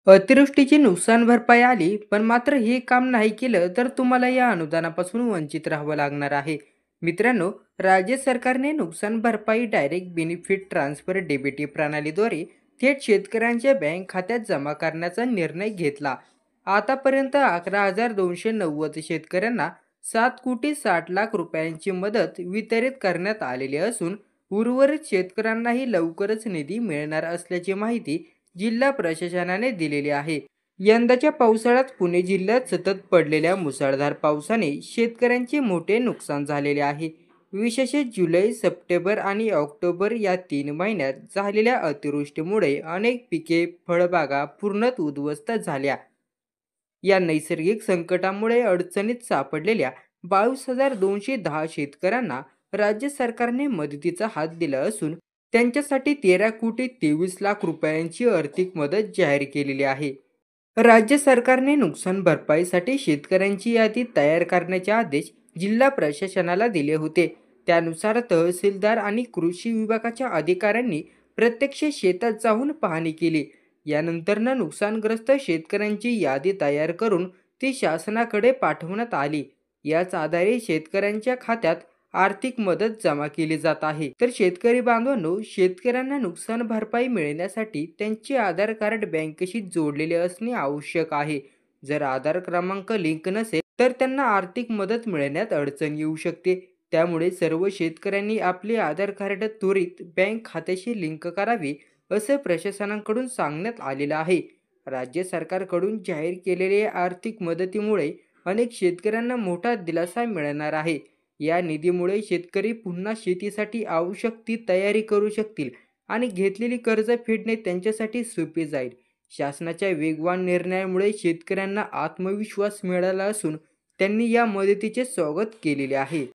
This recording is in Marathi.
अतिवृष्टीची नुकसान भरपाई आली, पण मात्र हे काम नाही केलं तर तुम्हाला या अनुदानापासून वंचित राहावं लागणार आहे. मित्रांनो, राज्य सरकारने नुकसान भरपाई डायरेक्ट बेनिफिट ट्रान्सफर डीबीटी प्रणालीद्वारे थेट शेतकऱ्यांच्या बँक खात्यात जमा करण्याचा निर्णय घेतला. आतापर्यंत 11,290 शेतकऱ्यांना 7,60,00,000 रुपयांची मदत वितरित करण्यात आलेली असून उर्वरित शेतकऱ्यांनाही लवकरच निधी मिळणार असल्याची माहिती जिल्हा प्रशासनाने दिलेली आहे. यंदाच्या पावसाळ्यात पुणे जिल्ह्यात सतत पडलेल्या मुसळधार पावसाने शेतकऱ्यांचे मोठे नुकसान झालेले आहे. विशेषतः जुलै, सप्टेंबर आणि ऑक्टोबर या 3 महिन्यात झालेल्या अतिवृष्टीमुळे अनेक पिके, फळबागा पूर्णतः उद्ध्वस्त झाल्या. या नैसर्गिक संकटामुळे अडचणीत सापडलेल्या 22,210 शेतकऱ्यांना राज्य सरकारने मदतीचा हात दिला असून त्यांच्यासाठी 13,23,00,000 रुपयांची आर्थिक मदत जाहीर केलेली आहे. राज्य सरकारने नुकसान भरपाईसाठी शेतकऱ्यांची यादी तयार करण्याचे आदेश जिल्हा प्रशासनाला दिले होते. त्यानुसार तहसीलदार आणि कृषी विभागाच्या अधिकाऱ्यांनी प्रत्यक्ष शेतात जाऊन पाहणी केली. यानंतर नुकसानग्रस्त शेतकऱ्यांची यादी तयार करून ती शासनाकडे पाठवण्यात आली. याच आधारे शेतकऱ्यांच्या खात्यात आर्थिक मदत जमा केली जात आहे. तर शेतकरी बांधवांनो, शेतकऱ्यांना नुकसान भरपाई मिळण्यासाठी त्यांचे आधार कार्ड बँकेशी जोडलेले असणे आवश्यक आहे. जर आधार क्रमांक लिंक नसेल तर त्यांना आर्थिक मदत मिळण्यात अडचण येऊ शकते. त्यामुळे सर्व शेतकऱ्यांनी आपले आधार कार्ड त्वरित बँक खात्याशी लिंक करावे असं प्रशासनाकडून सांगण्यात आलेलं आहे. राज्य सरकारकडून जाहीर केलेल्या आर्थिक मदतीमुळे अनेक शेतकऱ्यांना मोठा दिलासा मिळणार आहे. या निधीमुळे शेतकरी पुन्हा शेतीसाठी आवश्यक ती तयारी करू शकतील आणि घेतलेली कर्ज फेडणे त्यांच्यासाठी सोपे जाईल. शासनाच्या वेगवान निर्णयामुळे शेतकऱ्यांना आत्मविश्वास मिळाला असून त्यांनी या मदतीचे स्वागत केलेले आहे.